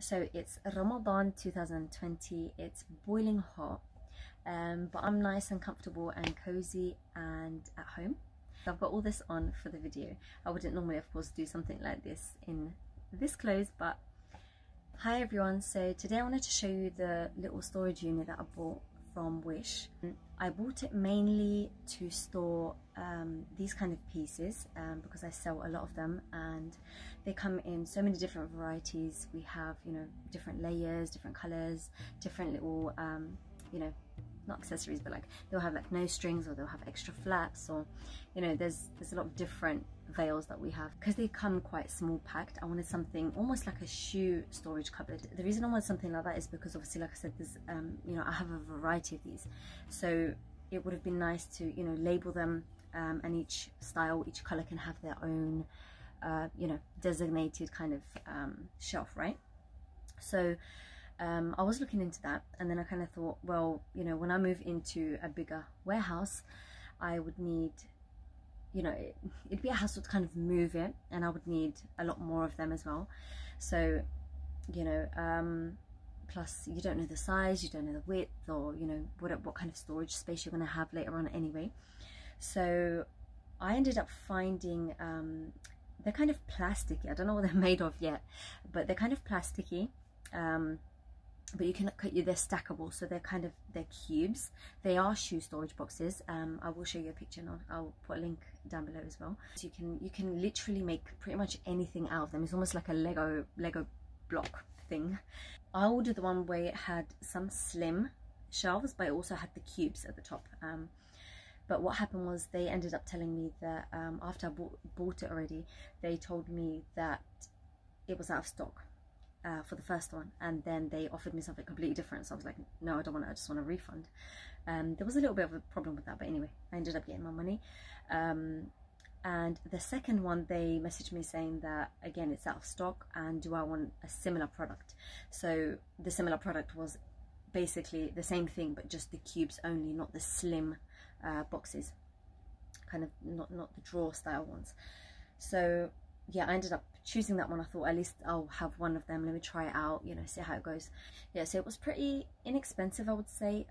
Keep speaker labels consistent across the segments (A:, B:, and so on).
A: So it's Ramadan 2020, it's boiling hot, but I'm nice and comfortable and cozy and at home. So I've got all this on for the video. I wouldn't normally, of course, do something like this in this clothes, but hi everyone. So today I wanted to show you the little storage unit that I bought from Wish. I bought it mainly to store these kind of pieces because I sell a lot of them, and they come in so many different varieties. We have, you know, different layers, different colors, different little not accessories, but like they'll have like no strings, or they'll have extra flaps, or you know, there's a lot of different veils that we have. Because they come quite small packed, I wanted something almost like a shoe storage cupboard. The reason I wanted something like that is because obviously, like I said, there's you know, I have a variety of these, so it would have been nice to, you know, label them, and each style, each color can have their own you know, designated kind of shelf, right? So I was looking into that, and then I kind of thought, well, you know, when I move into a bigger warehouse, I would need, you know, it'd be a hassle to kind of move it, and I would need a lot more of them as well. So, you know, plus you don't know the size, you don't know the width, or you know, what kind of storage space you're going to have later on anyway. So I ended up finding they're kind of plasticky. I don't know what they're made of yet, but they're kind of plasticky. But you can, they're stackable, so they're cubes. They are shoe storage boxes. I will show you a picture, and I'll put a link down below as well. So you can literally make pretty much anything out of them. It's almost like a Lego block thing. I ordered the one where it had some slim shelves, but it also had the cubes at the top. But what happened was they ended up telling me that after I bought it already, they told me that it was out of stock for the first one, and then they offered me something completely different. So I was like, no, I don't want it, I just want a refund. There was a little bit of a problem with that, but anyway, I ended up getting my money. And the second one, they messaged me saying that again, it's out of stock, and do I want a similar product. So the similar product was basically the same thing, but just the cubes only, not the slim boxes, kind of not the drawer style ones. So yeah, I ended up choosing that one. I thought, at least I'll have one of them, let me try it out, you know, see how it goes. Yeah, so it was pretty inexpensive, I would say,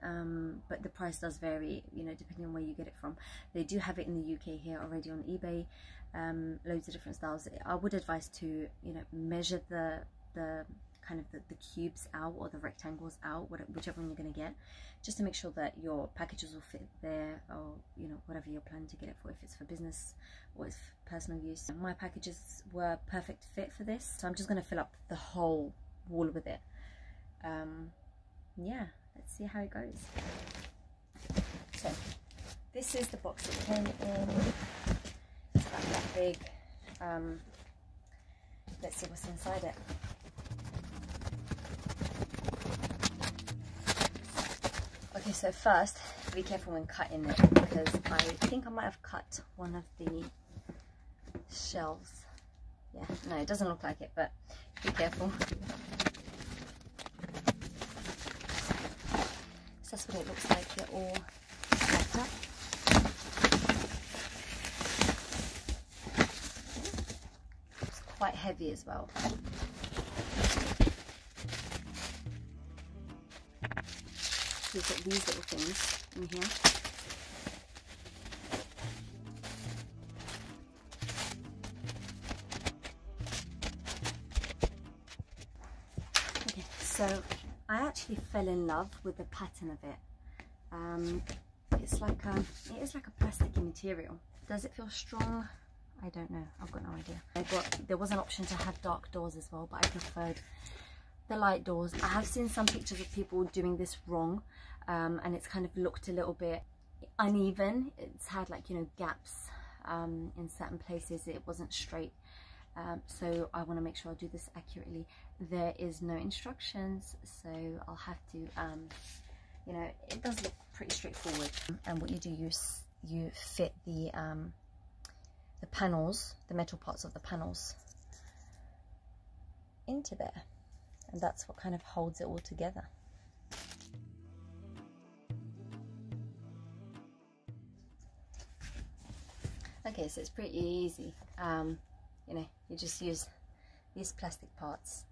A: but the price does vary, you know, depending on where you get it from. They do have it in the UK here already on eBay, loads of different styles. I would advise to, you know, measure the kind of the cubes out, or the rectangles out, whichever one you're going to get, just to make sure that your packages will fit there, or you know, whatever you're planning to get it for, if it's for business or it's for personal use. My packages were perfect fit for this, so I'm just going to fill up the whole wall with it. Yeah, let's see how it goes. So this is the box it came in. It's about that big. Let's see what's inside it. Okay, so first, be careful when cutting it, because I think I might have cut one of the shelves. Yeah, no, it doesn't look like it, but be careful. So that's what it looks like. They're all stacked up. It's quite heavy as well. We've got these little things in here. Okay, so I actually fell in love with the pattern of it. It's like it is like a plasticky material. Does it feel strong? I don't know. I've got no idea. There was an option to have dark doors as well, but I preferred the light doors. I have seen some pictures of people doing this wrong, and it's kind of looked a little bit uneven. It's had, like, you know, gaps in certain places. It wasn't straight, so I want to make sure I do this accurately. There is no instructions, so I'll have to you know, it does look pretty straightforward. And what you do, you fit the panels, the metal parts of the panels, into there, and that's what kind of holds it all together. Okay, so it's pretty easy. You know, you just use these plastic parts,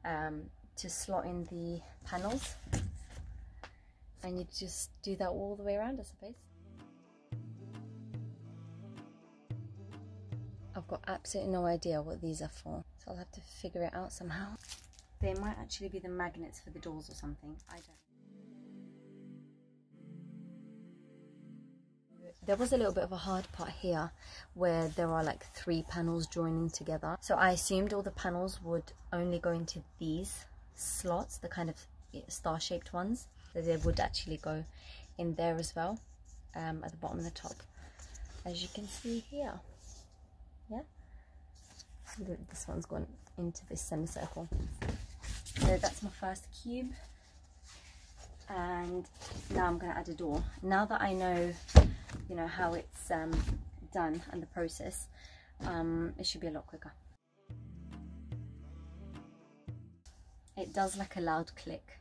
A: to slot in the panels, and you just do that all the way around, I suppose. I've got absolutely no idea what these are for, so I'll have to figure it out somehow. They might actually be the magnets for the doors or something, I don't know. There was a little bit of a hard part here where there are like 3 panels joining together. So I assumed all the panels would only go into these slots, the kind of star-shaped ones. So they would actually go in there as well, at the bottom and the top, as you can see here. Yeah, this one's gone into this semicircle. So that's my first cube, and now I'm going to add a door. Now that I know, you know, how it's done and the process, it should be a lot quicker. It does like a loud click,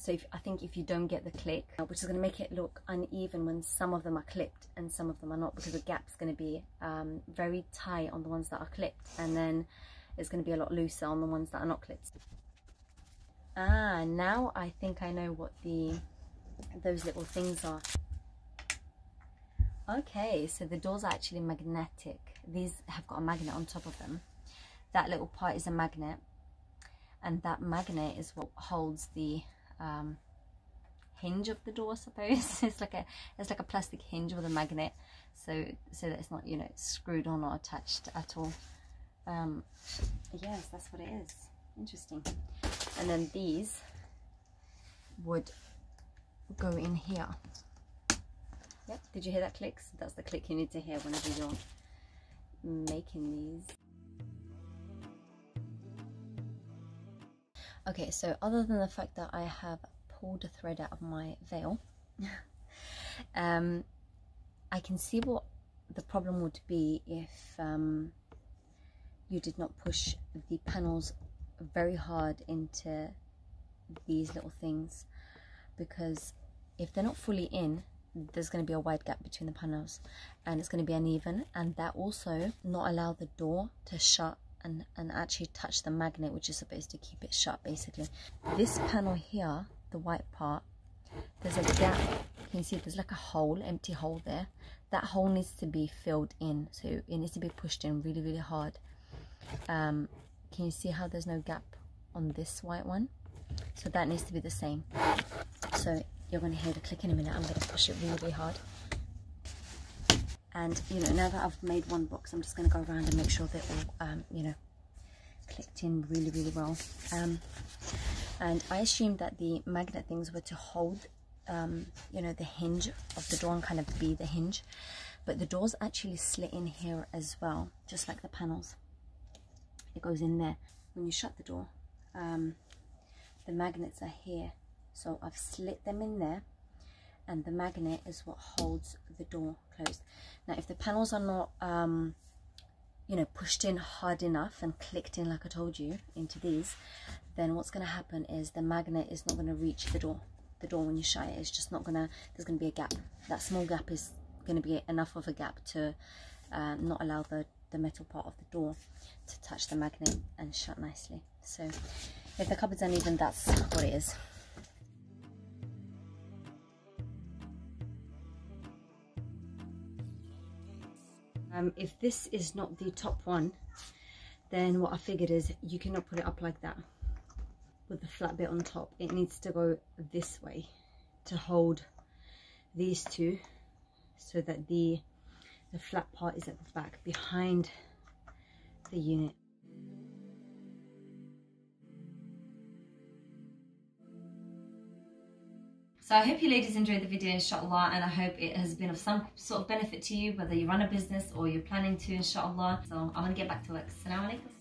A: so I think if you don't get the click, which is going to make it look uneven when some of them are clipped and some of them are not, because the gap's going to be very tight on the ones that are clipped, and then it's going to be a lot looser on the ones that are not clipped. Now I think I know what those little things are. Okay, so the doors are actually magnetic. These have got a magnet on top of them. That little part is a magnet, and that magnet is what holds the hinge of the door, I suppose. It's like a plastic hinge with a magnet, so that it's not, you know, screwed on or attached at all. Yes, that's what it is. Interesting. And then these would go in here. Yep, did you hear that click? That's the click you need to hear whenever you're making these. Okay, so other than the fact that I have pulled a thread out of my veil, I can see what the problem would be if you did not push the panels very hard into these little things, because if they're not fully in, there's going to be a wide gap between the panels and it's going to be uneven, and that also not allow the door to shut and actually touch the magnet, which is supposed to keep it shut basically. This panel here, the white part, there's a gap. Can you see there's like a hole, empty hole there? That hole needs to be filled in, so it needs to be pushed in really, really hard. Can you see how there's no gap on this white one? So that needs to be the same. So you're going to hear the click in a minute. I'm going to push it really, really hard. And, you know, now that I've made one box, I'm just going to go around and make sure they're all, you know, clicked in really, really well. And I assumed that the magnet things were to hold, you know, the hinge of the door and kind of be the hinge. But the door's actually slit in here as well, just like the panels. It goes in there. When you shut the door, the magnets are here. So I've slit them in there, and the magnet is what holds the door closed. Now, if the panels are not, you know, pushed in hard enough and clicked in like I told you into these, then what's going to happen is the magnet is not going to reach the door. The door, when you shut it, is just not going to, there's going to be a gap. That small gap is going to be enough of a gap to not allow the metal part of the door to touch the magnet and shut nicely. So if the cupboard's uneven, that's what it is. If this is not the top one, then what I figured is you cannot put it up like that with the flat bit on top. It needs to go this way to hold these two, so that the flat part is at the back behind the unit. So I hope you ladies enjoyed the video, inshallah, and I hope it has been of some sort of benefit to you, whether you run a business or you're planning to, inshallah. So I'm going to get back to work. Assalamu alaikum.